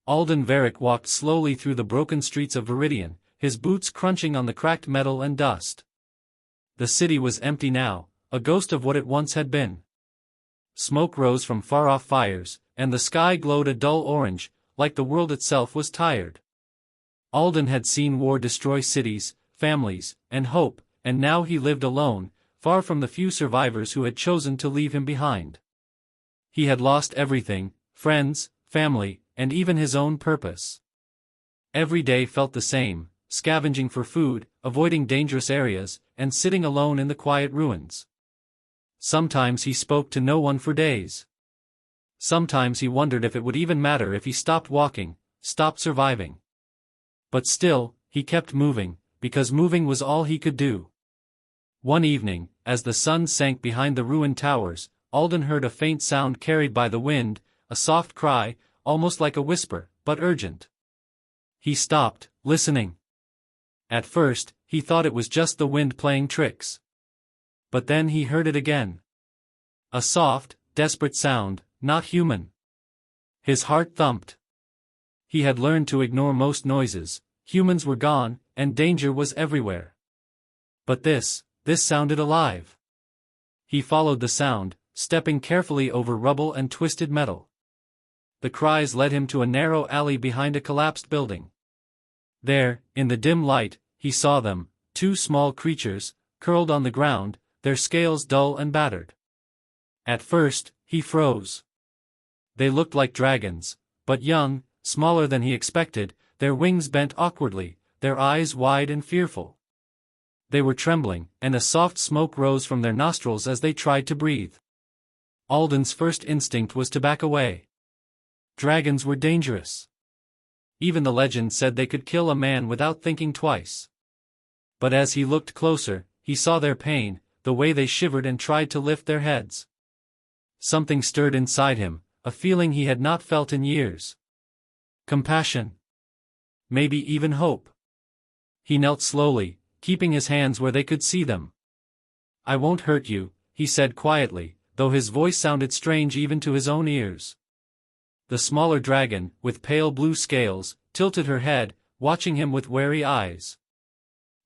Alden Varick walked slowly through the broken streets of Viridian, his boots crunching on the cracked metal and dust. The city was empty now, a ghost of what it once had been. Smoke rose from far-off fires, and the sky glowed a dull orange, like the world itself was tired. Alden had seen war destroy cities, families, and hope, and now he lived alone, far from the few survivors who had chosen to leave him behind. He had lost everything, friends, family, and even his own purpose. Every day felt the same, scavenging for food, avoiding dangerous areas, and sitting alone in the quiet ruins. Sometimes he spoke to no one for days. Sometimes he wondered if it would even matter if he stopped walking, stopped surviving. But still, he kept moving, because moving was all he could do. One evening, as the sun sank behind the ruined towers, Alden heard a faint sound carried by the wind, a soft cry, almost like a whisper, but urgent. He stopped, listening. At first, he thought it was just the wind playing tricks. But then he heard it again. A soft, desperate sound, not human. His heart thumped. He had learned to ignore most noises, humans were gone, and danger was everywhere. But this sounded alive. He followed the sound, stepping carefully over rubble and twisted metal. The cries led him to a narrow alley behind a collapsed building. There, in the dim light, he saw them, two small creatures, curled on the ground, their scales dull and battered. At first, he froze. They looked like dragons, but young, smaller than he expected, their wings bent awkwardly, their eyes wide and fearful. They were trembling, and a soft smoke rose from their nostrils as they tried to breathe. Alden's first instinct was to back away. Dragons were dangerous. Even the legend said they could kill a man without thinking twice. But as he looked closer, he saw their pain, the way they shivered and tried to lift their heads. Something stirred inside him, a feeling he had not felt in years. Compassion. Maybe even hope. He knelt slowly, keeping his hands where they could see them. "I won't hurt you," he said quietly, though his voice sounded strange even to his own ears. The smaller dragon, with pale blue scales, tilted her head, watching him with wary eyes.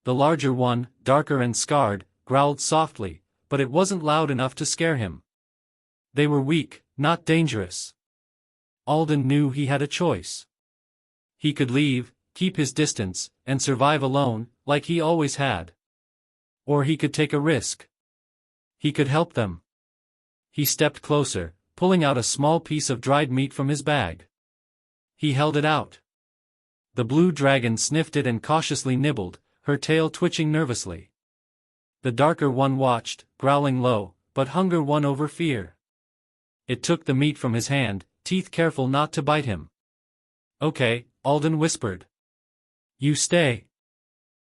The larger one, darker and scarred, growled softly, but it wasn't loud enough to scare him. They were weak, not dangerous. Alden knew he had a choice. He could leave, keep his distance, and survive alone, like he always had. Or he could take a risk. He could help them. He stepped closer, pulling out a small piece of dried meat from his bag. He held it out. The blue dragon sniffed it and cautiously nibbled, her tail twitching nervously. The darker one watched, growling low, but hunger won over fear. It took the meat from his hand, teeth careful not to bite him. "Okay," Alden whispered. "You stay.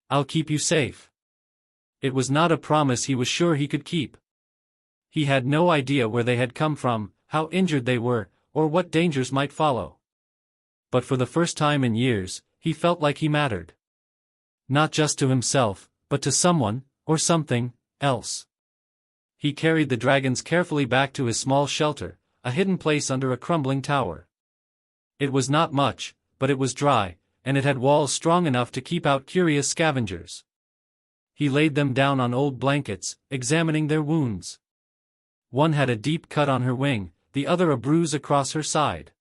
I'll keep you safe." It was not a promise he was sure he could keep. He had no idea where they had come from, how injured they were, or what dangers might follow. But for the first time in years, he felt like he mattered. Not just to himself, but to someone, or something, else. He carried the dragons carefully back to his small shelter, a hidden place under a crumbling tower. It was not much, but it was dry, and it had walls strong enough to keep out curious scavengers. He laid them down on old blankets, examining their wounds. One had a deep cut on her wing, the other a bruise across her side.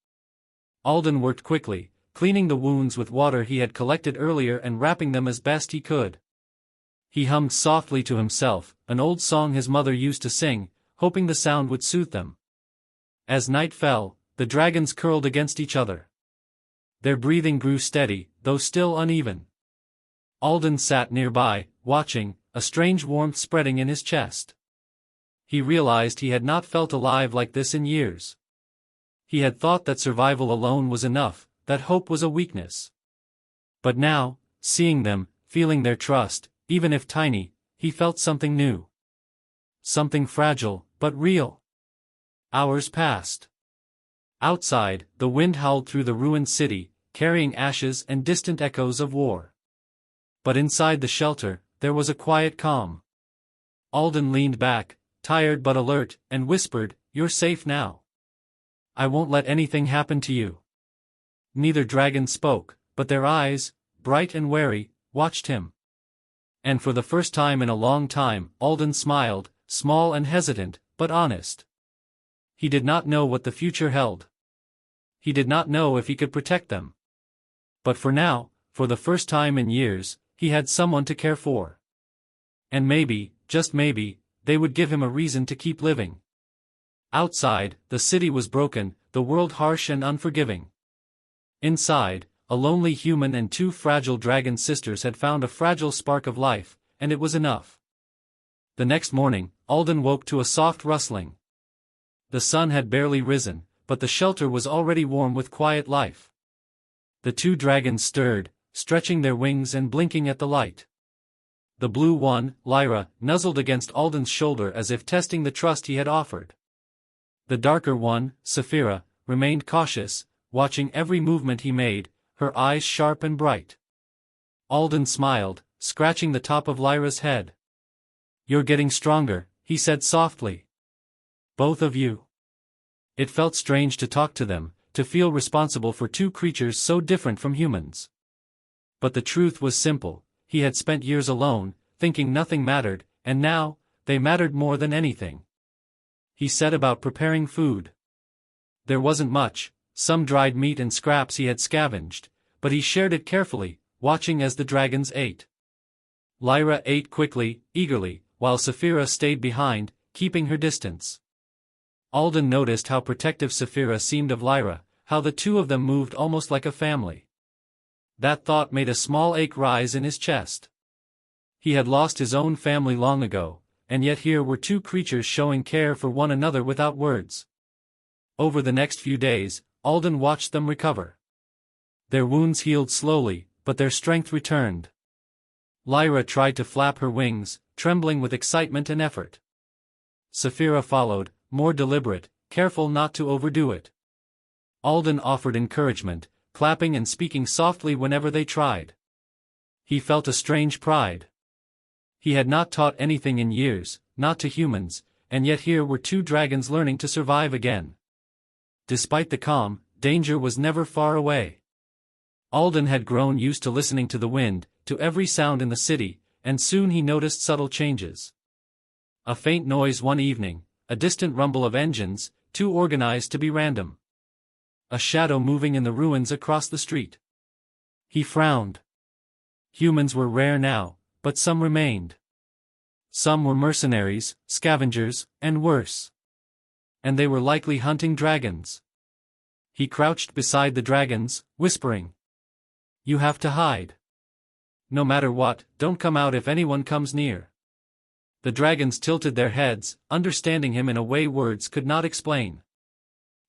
Alden worked quickly, cleaning the wounds with water he had collected earlier and wrapping them as best he could. He hummed softly to himself, an old song his mother used to sing, hoping the sound would soothe them. As night fell, the dragons curled against each other. Their breathing grew steady, though still uneven. Alden sat nearby, watching, a strange warmth spreading in his chest. He realized he had not felt alive like this in years. He had thought that survival alone was enough, that hope was a weakness. But now, seeing them, feeling their trust, even if tiny, he felt something new. Something fragile, but real. Hours passed. Outside, the wind howled through the ruined city, carrying ashes and distant echoes of war. But inside the shelter, there was a quiet calm. Alden leaned back, tired but alert, and whispered, "You're safe now. I won't let anything happen to you." neither dragon spoke, but their eyes, bright and wary, watched him. And for the first time in a long time, Alden smiled, small and hesitant, but honest. He did not know what the future held. He did not know if he could protect them. But for now, for the first time in years, he had someone to care for. And maybe, just maybe, they would give him a reason to keep living. Outside, the city was broken, the world harsh and unforgiving. Inside, a lonely human and two fragile dragon sisters had found a fragile spark of life, and it was enough. The next morning, Alden woke to a soft rustling. The sun had barely risen, but the shelter was already warm with quiet life. The two dragons stirred, stretching their wings and blinking at the light. The blue one, Lyra, nuzzled against Alden's shoulder as if testing the trust he had offered. The darker one, Saphira, remained cautious, watching every movement he made, her eyes sharp and bright. Alden smiled, scratching the top of Lyra's head. "You're getting stronger," he said softly. "Both of you." It felt strange to talk to them, to feel responsible for two creatures so different from humans. But the truth was simple, he had spent years alone, thinking nothing mattered, and now, they mattered more than anything. He set about preparing food. There wasn't much, some dried meat and scraps he had scavenged, but he shared it carefully, watching as the dragons ate. Lyra ate quickly, eagerly, while Saphira stayed behind, keeping her distance. Alden noticed how protective Saphira seemed of Lyra, how the two of them moved almost like a family. That thought made a small ache rise in his chest. He had lost his own family long ago, and yet here were two creatures showing care for one another without words. Over the next few days, Alden watched them recover. Their wounds healed slowly, but their strength returned. Lyra tried to flap her wings, trembling with excitement and effort. Saphira followed, more deliberate, careful not to overdo it. Alden offered encouragement, clapping and speaking softly whenever they tried. He felt a strange pride. He had not taught anything in years, not to humans, and yet here were two dragons learning to survive again. Despite the calm, danger was never far away. Alden had grown used to listening to the wind, to every sound in the city, and soon he noticed subtle changes. A faint noise one evening, a distant rumble of engines, too organized to be random. A shadow moving in the ruins across the street. He frowned. Humans were rare now, but some remained. Some were mercenaries, scavengers, and worse. And they were likely hunting dragons. He crouched beside the dragons, whispering, "You have to hide. No matter what, don't come out if anyone comes near." The dragons tilted their heads, understanding him in a way words could not explain.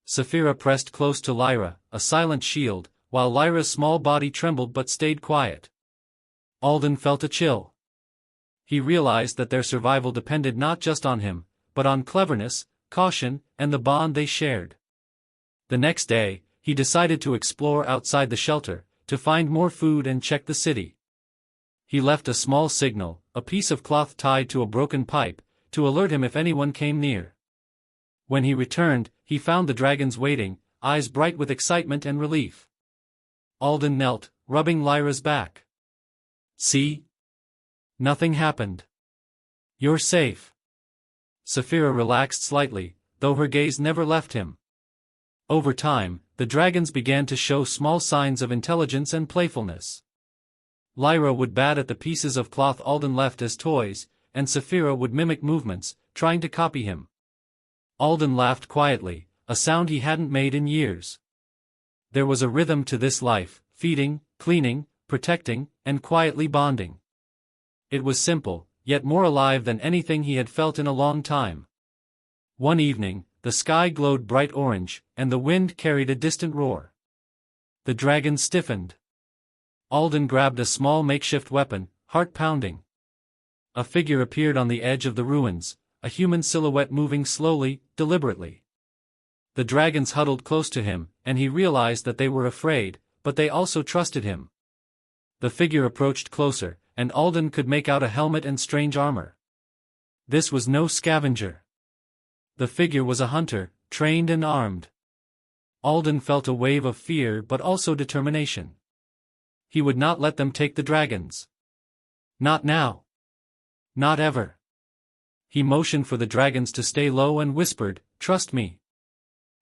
Saphira pressed close to Lyra, a silent shield, while Lyra's small body trembled but stayed quiet. Alden felt a chill. He realized that their survival depended not just on him, but on cleverness, caution, and the bond they shared. The next day, he decided to explore outside the shelter, to find more food and check the city. He left a small signal, a piece of cloth tied to a broken pipe, to alert him if anyone came near. When he returned, he found the dragons waiting, eyes bright with excitement and relief. Alden knelt, rubbing Lyra's back. "See? Nothing happened. You're safe." Saphira relaxed slightly, though her gaze never left him. Over time, the dragons began to show small signs of intelligence and playfulness. Lyra would bat at the pieces of cloth Alden left as toys, and Saphira would mimic movements, trying to copy him. Alden laughed quietly, a sound he hadn't made in years. There was a rhythm to this life, feeding, cleaning, protecting, and quietly bonding. It was simple, yet more alive than anything he had felt in a long time. One evening, the sky glowed bright orange, and the wind carried a distant roar. The dragons stiffened. Alden grabbed a small makeshift weapon, heart pounding. A figure appeared on the edge of the ruins, a human silhouette moving slowly, deliberately. The dragons huddled close to him, and he realized that they were afraid, but they also trusted him. The figure approached closer, and Alden could make out a helmet and strange armor. This was no scavenger. The figure was a hunter, trained and armed. Alden felt a wave of fear but also determination. He would not let them take the dragons. Not now. Not ever. He motioned for the dragons to stay low and whispered, "Trust me."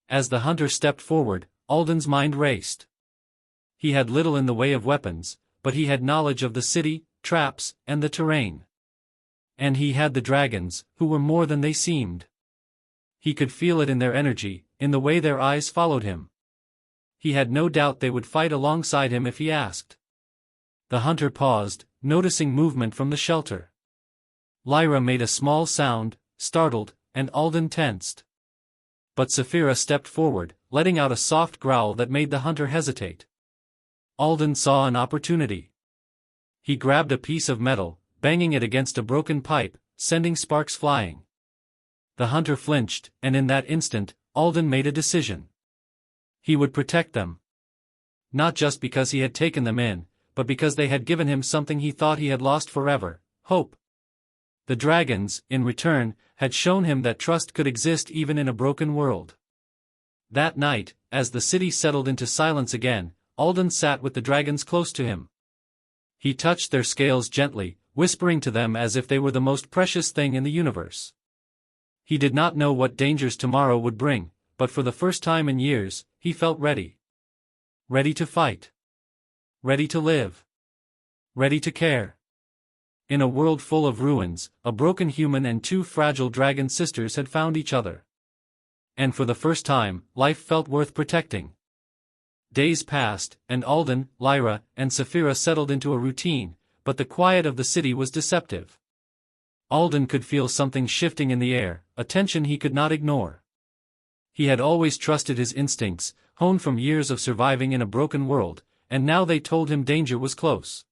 As the hunter stepped forward, Alden's mind raced. He had little in the way of weapons, but he had knowledge of the city, traps, and the terrain. And he had the dragons, who were more than they seemed. He could feel it in their energy, in the way their eyes followed him. He had no doubt they would fight alongside him if he asked. The hunter paused, noticing movement from the shelter. Lyra made a small sound, startled, and Alden tensed. But Saphira stepped forward, letting out a soft growl that made the hunter hesitate. Alden saw an opportunity. He grabbed a piece of metal, banging it against a broken pipe, sending sparks flying. The hunter flinched, and in that instant, Alden made a decision. He would protect them. Not just because he had taken them in, but because they had given him something he thought he had lost forever: hope. The dragons, in return, had shown him that trust could exist even in a broken world. That night, as the city settled into silence again, Alden sat with the dragons close to him. He touched their scales gently, whispering to them as if they were the most precious thing in the universe. He did not know what dangers tomorrow would bring, but for the first time in years, he felt ready. Ready to fight. Ready to live. Ready to care. In a world full of ruins, a broken human and two fragile dragon sisters had found each other. And for the first time, life felt worth protecting. Days passed, and Alden, Lyra, and Saphira settled into a routine, but the quiet of the city was deceptive. Alden could feel something shifting in the air, a tension he could not ignore. He had always trusted his instincts, honed from years of surviving in a broken world, and now they told him danger was close.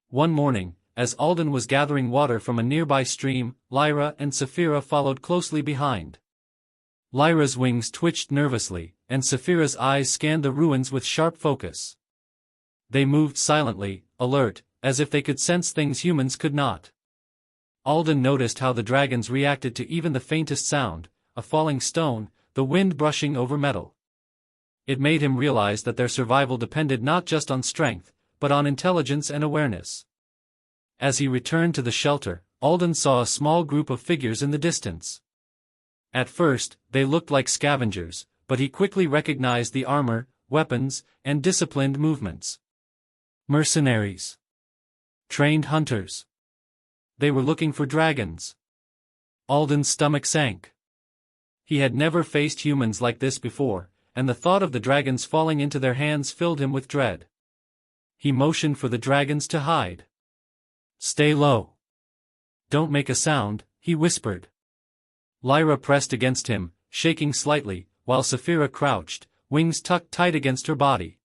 One morning, as Alden was gathering water from a nearby stream, Lyra and Saphira followed closely behind. Lyra's wings twitched nervously, and Saphira's eyes scanned the ruins with sharp focus. They moved silently, alert, as if they could sense things humans could not. Alden noticed how the dragons reacted to even the faintest sound, a falling stone, the wind brushing over metal. It made him realize that their survival depended not just on strength, but on intelligence and awareness. As he returned to the shelter, Alden saw a small group of figures in the distance. At first, they looked like scavengers, but he quickly recognized the armor, weapons, and disciplined movements. Mercenaries. Trained hunters. They were looking for dragons. Alden's stomach sank. He had never faced humans like this before, and the thought of the dragons falling into their hands filled him with dread. He motioned for the dragons to hide. "Stay low. Don't make a sound," he whispered. Lyra pressed against him, shaking slightly, while Saphira crouched, wings tucked tight against her body.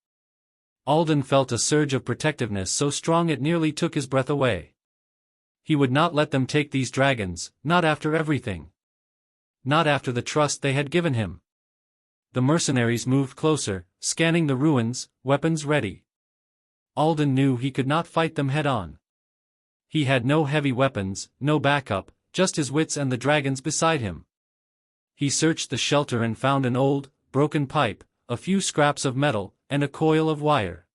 Alden felt a surge of protectiveness so strong it nearly took his breath away. He would not let them take these dragons, not after everything. Not after the trust they had given him. The mercenaries moved closer, scanning the ruins, weapons ready. Alden knew he could not fight them head-on. He had no heavy weapons, no backup, just his wits and the dragons beside him. He searched the shelter and found an old, broken pipe, a few scraps of metal, and a coil of wire.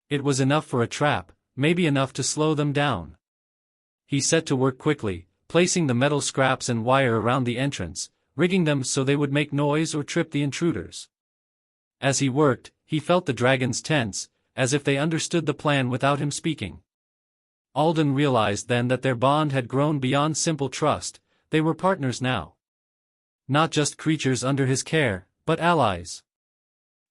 It was enough for a trap, maybe enough to slow them down. He set to work quickly, placing the metal scraps and wire around the entrance, rigging them so they would make noise or trip the intruders. As he worked, he felt the dragons tense, as if they understood the plan without him speaking. Alden realized then that their bond had grown beyond simple trust. They were partners now. Not just creatures under his care, but allies.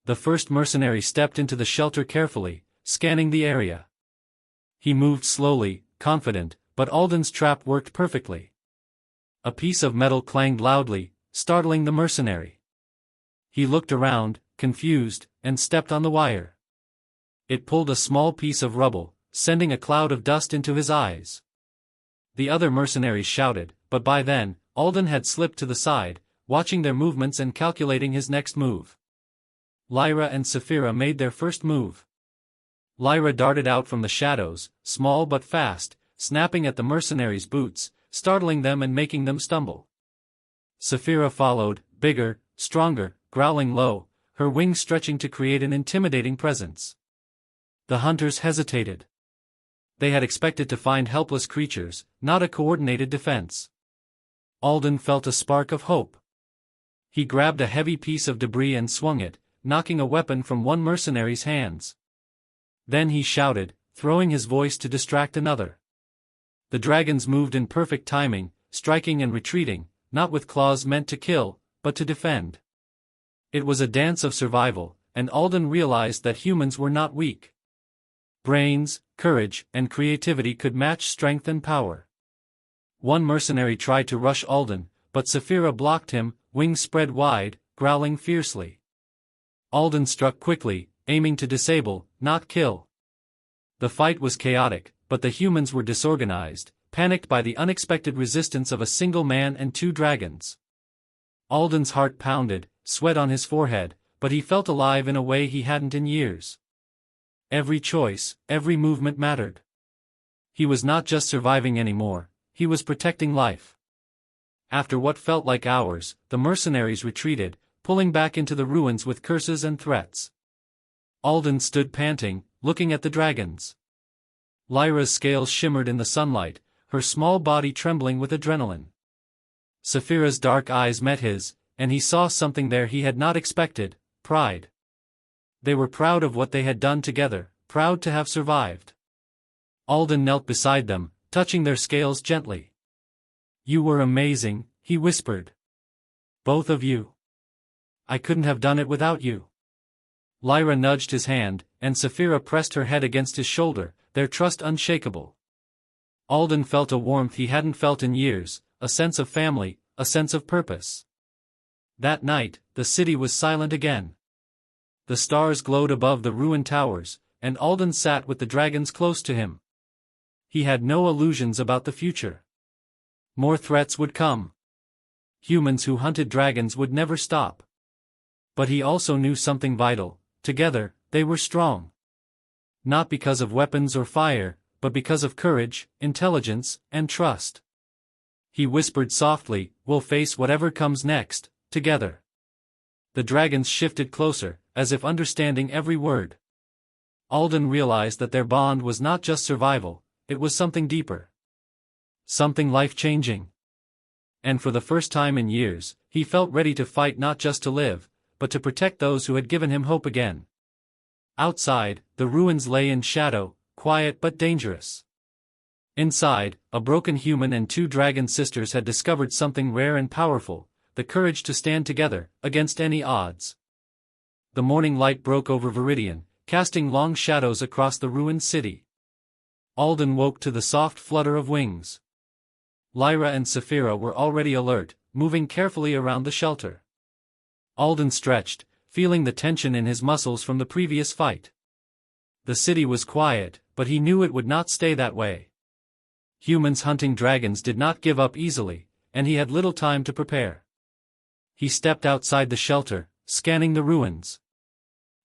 The first mercenary stepped into the shelter carefully, scanning the area. He moved slowly, confident, but Alden's trap worked perfectly. A piece of metal clanged loudly, startling the mercenary. He looked around, confused, and stepped on the wire. It pulled a small piece of rubble, sending a cloud of dust into his eyes. The other mercenaries shouted, but by then, Alden had slipped to the side, watching their movements and calculating his next move. Lyra and Saphira made their first move. Lyra darted out from the shadows, small but fast, snapping at the mercenaries' boots, startling them and making them stumble. Saphira followed, bigger, stronger, growling low, her wings stretching to create an intimidating presence. The hunters hesitated. They had expected to find helpless creatures, not a coordinated defense. Alden felt a spark of hope. He grabbed a heavy piece of debris and swung it, knocking a weapon from one mercenary's hands. Then he shouted, throwing his voice to distract another. The dragons moved in perfect timing, striking and retreating, not with claws meant to kill, but to defend. It was a dance of survival, and Alden realized that humans were not weak. Brains, courage, and creativity could match strength and power. One mercenary tried to rush Alden, but Saphira blocked him, wings spread wide, growling fiercely. Alden struck quickly, aiming to disable, not kill. The fight was chaotic, but the humans were disorganized, panicked by the unexpected resistance of a single man and two dragons. Alden's heart pounded, sweat on his forehead, but he felt alive in a way he hadn't in years. Every choice, every movement mattered. He was not just surviving anymore, he was protecting life. After what felt like hours, the mercenaries retreated, pulling back into the ruins with curses and threats. Alden stood panting, looking at the dragons. Lyra's scales shimmered in the sunlight, her small body trembling with adrenaline. Saphira's dark eyes met his, and he saw something there he had not expected: pride. They were proud of what they had done together, proud to have survived. Alden knelt beside them, touching their scales gently. "You were amazing," he whispered. "Both of you. I couldn't have done it without you." Lyra nudged his hand, and Saphira pressed her head against his shoulder, their trust unshakable. Alden felt a warmth he hadn't felt in years, a sense of family, a sense of purpose. That night, the city was silent again. The stars glowed above the ruined towers, and Alden sat with the dragons close to him. He had no illusions about the future. More threats would come. Humans who hunted dragons would never stop. But he also knew something vital: together, they were strong. Not because of weapons or fire, but because of courage, intelligence, and trust. He whispered softly, "We'll face whatever comes next, together." The dragons shifted closer, as if understanding every word. Alden realized that their bond was not just survival, it was something deeper. Something life-changing. And for the first time in years, he felt ready to fight, not just to live, but to protect those who had given him hope again. Outside, the ruins lay in shadow, quiet but dangerous. Inside, a broken human and two dragon sisters had discovered something rare and powerful: the courage to stand together, against any odds. The morning light broke over Viridian, casting long shadows across the ruined city. Alden woke to the soft flutter of wings. Lyra and Saphira were already alert, moving carefully around the shelter. Alden stretched, feeling the tension in his muscles from the previous fight. The city was quiet, but he knew it would not stay that way. Humans hunting dragons did not give up easily, and he had little time to prepare. He stepped outside the shelter, scanning the ruins.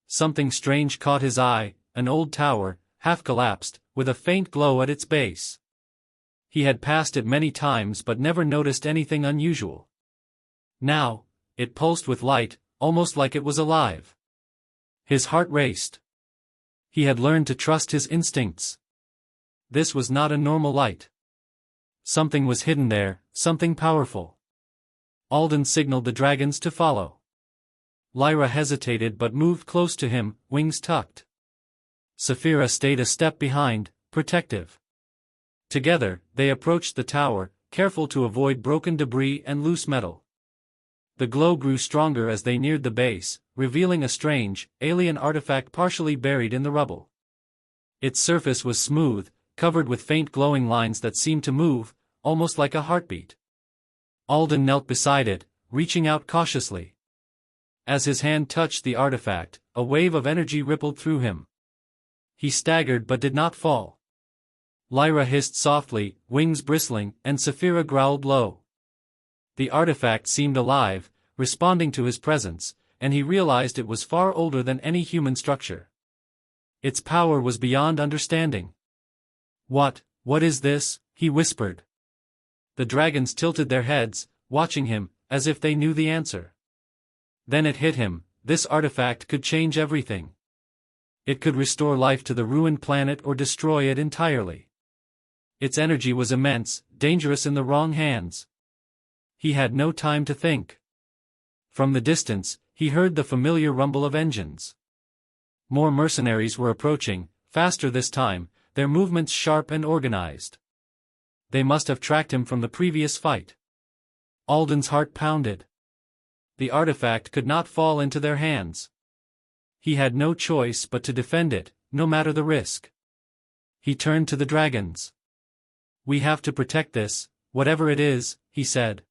Something strange caught his eye: an old tower, half collapsed, with a faint glow at its base. He had passed it many times but never noticed anything unusual. Now, it pulsed with light, almost like it was alive. His heart raced. He had learned to trust his instincts. This was not a normal light. Something was hidden there, something powerful. Alden signaled the dragons to follow. Lyra hesitated but moved close to him, wings tucked. Saphira stayed a step behind, protective. Together, they approached the tower, careful to avoid broken debris and loose metal. The glow grew stronger as they neared the base, revealing a strange, alien artifact partially buried in the rubble. Its surface was smooth, covered with faint glowing lines that seemed to move, almost like a heartbeat. Alden knelt beside it, reaching out cautiously. As his hand touched the artifact, a wave of energy rippled through him. He staggered but did not fall. Lyra hissed softly, wings bristling, and Saphira growled low. The artifact seemed alive, responding to his presence, and he realized it was far older than any human structure. Its power was beyond understanding. What is this?" he whispered. The dragons tilted their heads, watching him, as if they knew the answer. Then it hit him: this artifact could change everything. It could restore life to the ruined planet or destroy it entirely. Its energy was immense, dangerous in the wrong hands. He had no time to think. From the distance, he heard the familiar rumble of engines. More mercenaries were approaching, faster this time, their movements sharp and organized. They must have tracked him from the previous fight. Alden's heart pounded. The artifact could not fall into their hands. He had no choice but to defend it, no matter the risk. He turned to the dragons. "We have to protect this, whatever it is," he said.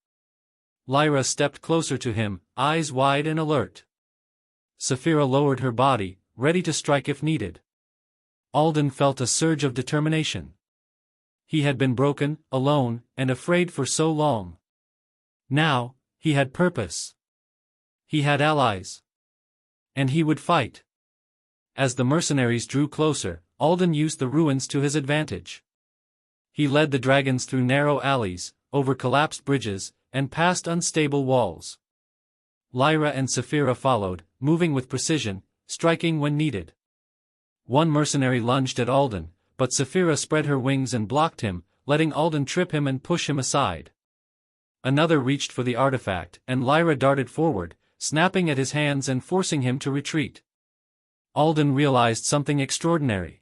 Lyra stepped closer to him, eyes wide and alert. Saphira lowered her body, ready to strike if needed. Alden felt a surge of determination. He had been broken, alone, and afraid for so long. Now, he had purpose. He had allies. And he would fight. As the mercenaries drew closer, Alden used the ruins to his advantage. He led the dragons through narrow alleys, over collapsed bridges, and past unstable walls. Lyra and Saphira followed, moving with precision, striking when needed. One mercenary lunged at Alden, but Saphira spread her wings and blocked him, letting Alden trip him and push him aside. Another reached for the artifact, and Lyra darted forward, snapping at his hands and forcing him to retreat. Alden realized something extraordinary.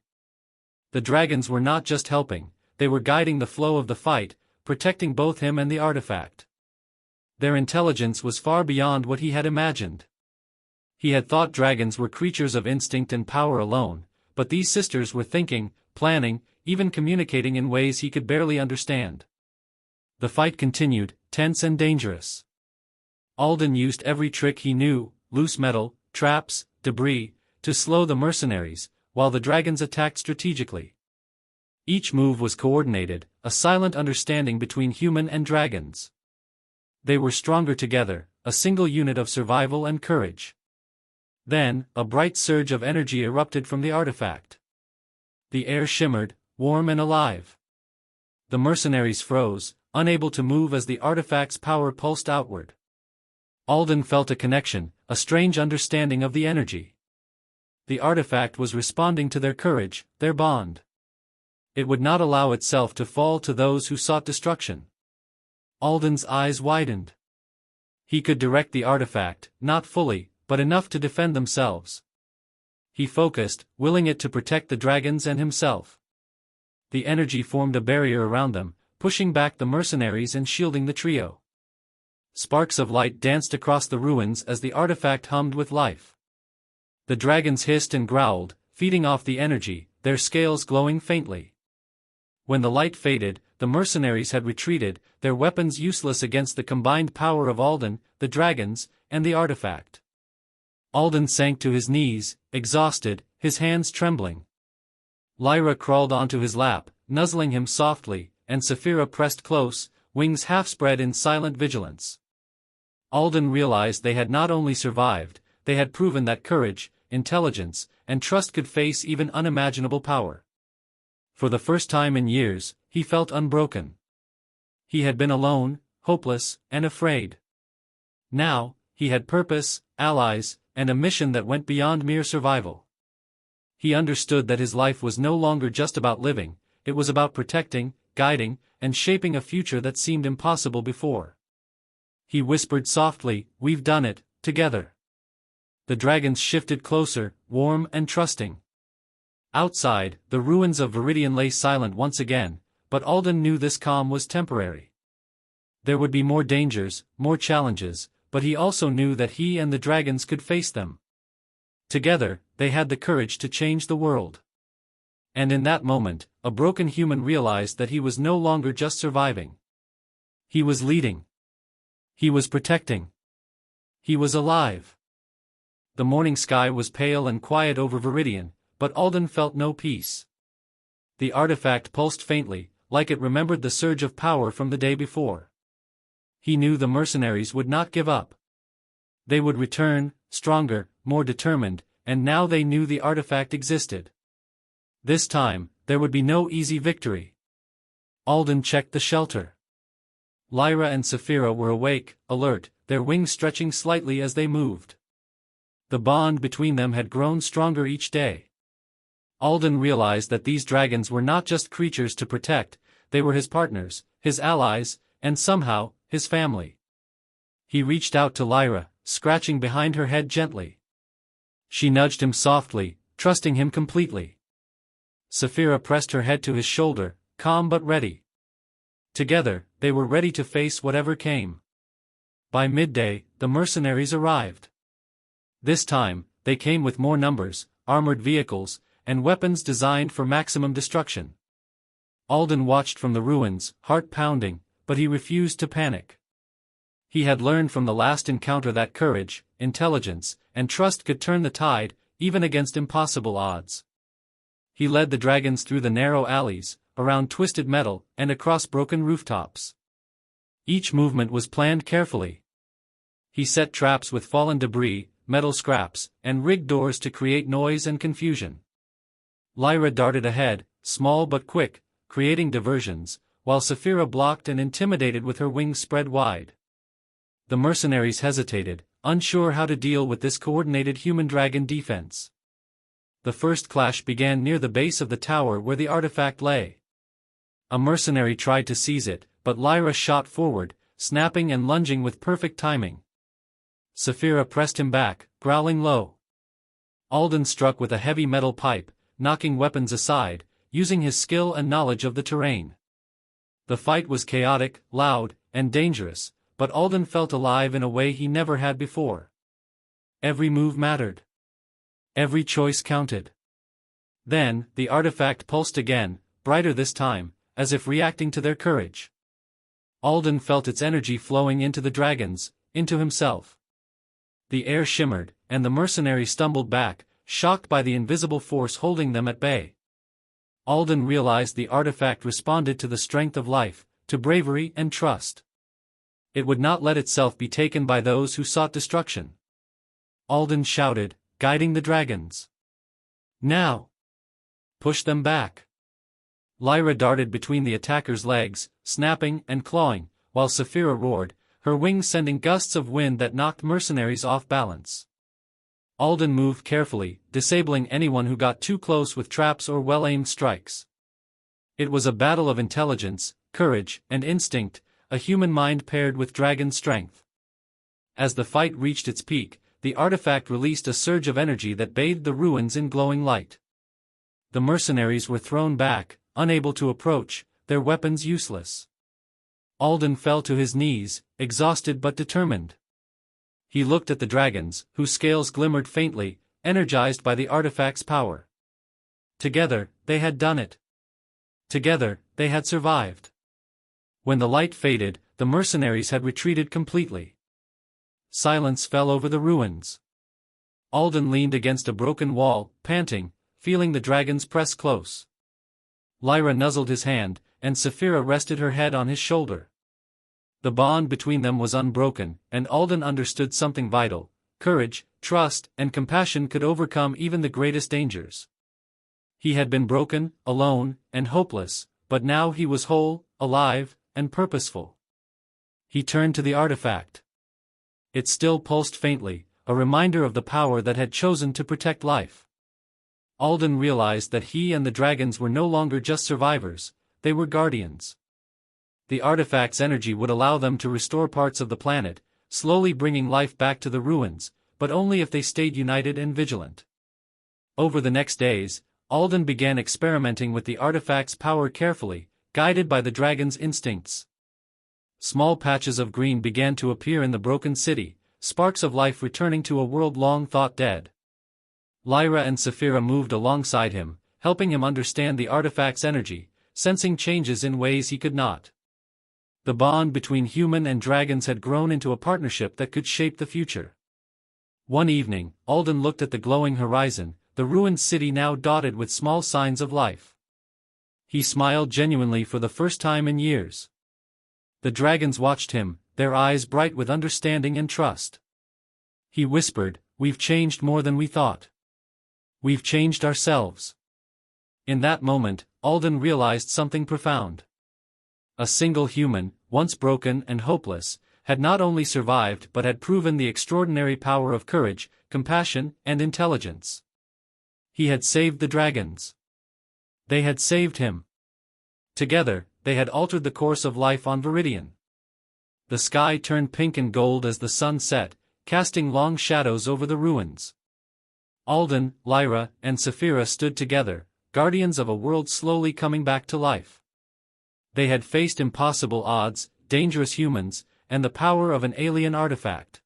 The dragons were not just helping, they were guiding the flow of the fight, protecting both him and the artifact. Their intelligence was far beyond what he had imagined. He had thought dragons were creatures of instinct and power alone, but these sisters were thinking, planning, even communicating in ways he could barely understand. The fight continued, tense and dangerous. Alden used every trick he knew, loose metal, traps, debris, to slow the mercenaries, while the dragons attacked strategically. Each move was coordinated, a silent understanding between human and dragons. They were stronger together, a single unit of survival and courage. Then, a bright surge of energy erupted from the artifact. The air shimmered, warm and alive. The mercenaries froze, unable to move as the artifact's power pulsed outward. Alden felt a connection, a strange understanding of the energy. The artifact was responding to their courage, their bond. It would not allow itself to fall to those who sought destruction. Alden's eyes widened. He could direct the artifact, not fully, but enough to defend themselves. He focused, willing it to protect the dragons and himself. The energy formed a barrier around them, pushing back the mercenaries and shielding the trio. Sparks of light danced across the ruins as the artifact hummed with life. The dragons hissed and growled, feeding off the energy, their scales glowing faintly. When the light faded, the mercenaries had retreated, their weapons useless against the combined power of Alden, the dragons, and the artifact. Alden sank to his knees, exhausted, his hands trembling. Lyra crawled onto his lap, nuzzling him softly, and Saphira pressed close, wings half spread in silent vigilance. Alden realized they had not only survived, they had proven that courage, intelligence, and trust could face even unimaginable power. For the first time in years, he felt unbroken. He had been alone, hopeless, and afraid. Now, he had purpose, allies, and a mission that went beyond mere survival. He understood that his life was no longer just about living, it was about protecting, guiding, and shaping a future that seemed impossible before. He whispered softly, "We've done it, together." The dragons shifted closer, warm and trusting. Outside, the ruins of Viridian lay silent once again, but Alden knew this calm was temporary. There would be more dangers, more challenges, but he also knew that he and the dragons could face them. Together, they had the courage to change the world. And in that moment, a broken human realized that he was no longer just surviving. He was leading. He was protecting. He was alive. The morning sky was pale and quiet over Viridian, but Alden felt no peace. The artifact pulsed faintly, like it remembered the surge of power from the day before. He knew the mercenaries would not give up. They would return, stronger, more determined, and now they knew the artifact existed. This time, there would be no easy victory. Alden checked the shelter. Lyra and Saphira were awake, alert, their wings stretching slightly as they moved. The bond between them had grown stronger each day. Alden realized that these dragons were not just creatures to protect, they were his partners, his allies, and somehow, his family. He reached out to Lyra, scratching behind her head gently. She nudged him softly, trusting him completely. Saphira pressed her head to his shoulder, calm but ready. Together, they were ready to face whatever came. By midday, the mercenaries arrived. This time, they came with more numbers, armored vehicles, and weapons designed for maximum destruction. Alden watched from the ruins, heart pounding, but he refused to panic. He had learned from the last encounter that courage, intelligence, and trust could turn the tide, even against impossible odds. He led the dragons through the narrow alleys, around twisted metal, and across broken rooftops. Each movement was planned carefully. He set traps with fallen debris, metal scraps, and rigged doors to create noise and confusion. Lyra darted ahead, small but quick, creating diversions, while Saphira blocked and intimidated with her wings spread wide. The mercenaries hesitated, unsure how to deal with this coordinated human-dragon defense. The first clash began near the base of the tower where the artifact lay. A mercenary tried to seize it, but Lyra shot forward, snapping and lunging with perfect timing. Saphira pressed him back, growling low. Alden struck with a heavy metal pipe, knocking weapons aside, using his skill and knowledge of the terrain. The fight was chaotic, loud, and dangerous, but Alden felt alive in a way he never had before. Every move mattered. Every choice counted. Then, the artifact pulsed again, brighter this time, as if reacting to their courage. Alden felt its energy flowing into the dragons, into himself. The air shimmered, and the mercenary stumbled back, shocked by the invisible force holding them at bay. Alden realized the artifact responded to the strength of life, to bravery and trust. It would not let itself be taken by those who sought destruction. Alden shouted, guiding the dragons. Now! Push them back! Lyra darted between the attackers' legs, snapping and clawing, while Saphira roared, her wings sending gusts of wind that knocked mercenaries off balance. Alden moved carefully, disabling anyone who got too close with traps or well-aimed strikes. It was a battle of intelligence, courage, and instinct, a human mind paired with dragon strength. As the fight reached its peak, the artifact released a surge of energy that bathed the ruins in glowing light. The mercenaries were thrown back, unable to approach, their weapons useless. Alden fell to his knees, exhausted but determined. He looked at the dragons, whose scales glimmered faintly, energized by the artifact's power. Together, they had done it. Together, they had survived. When the light faded, the mercenaries had retreated completely. Silence fell over the ruins. Alden leaned against a broken wall, panting, feeling the dragons press close. Lyra nuzzled his hand, and Saphira rested her head on his shoulder. The bond between them was unbroken, and Alden understood something vital: courage, trust, and compassion could overcome even the greatest dangers. He had been broken, alone, and hopeless, but now he was whole, alive, and purposeful. He turned to the artifact. It still pulsed faintly, a reminder of the power that had chosen to protect life. Alden realized that he and the dragons were no longer just survivors, they were guardians. The artifact's energy would allow them to restore parts of the planet, slowly bringing life back to the ruins, but only if they stayed united and vigilant. Over the next days, Alden began experimenting with the artifact's power carefully, guided by the dragon's instincts. Small patches of green began to appear in the broken city, sparks of life returning to a world long thought dead. Lyra and Saphira moved alongside him, helping him understand the artifact's energy, sensing changes in ways he could not. The bond between human and dragons had grown into a partnership that could shape the future. One evening, Alden looked at the glowing horizon, the ruined city now dotted with small signs of life. He smiled genuinely for the first time in years. The dragons watched him, their eyes bright with understanding and trust. He whispered, "We've changed more than we thought. We've changed ourselves." In that moment, Alden realized something profound. A single human, once broken and hopeless, had not only survived but had proven the extraordinary power of courage, compassion, and intelligence. He had saved the dragons. They had saved him. Together, they had altered the course of life on Viridian. The sky turned pink and gold as the sun set, casting long shadows over the ruins. Alden, Lyra, and Saphira stood together, guardians of a world slowly coming back to life. They had faced impossible odds, dangerous humans, and the power of an alien artifact.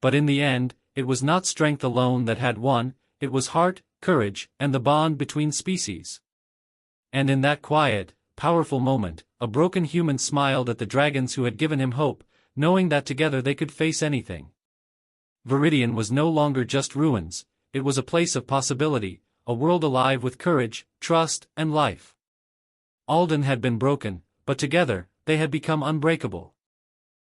But in the end, it was not strength alone that had won, it was heart, courage, and the bond between species. And in that quiet, powerful moment, a broken human smiled at the dragons who had given him hope, knowing that together they could face anything. Viridian was no longer just ruins, it was a place of possibility, a world alive with courage, trust, and life. Alden had been broken, but together, they had become unbreakable.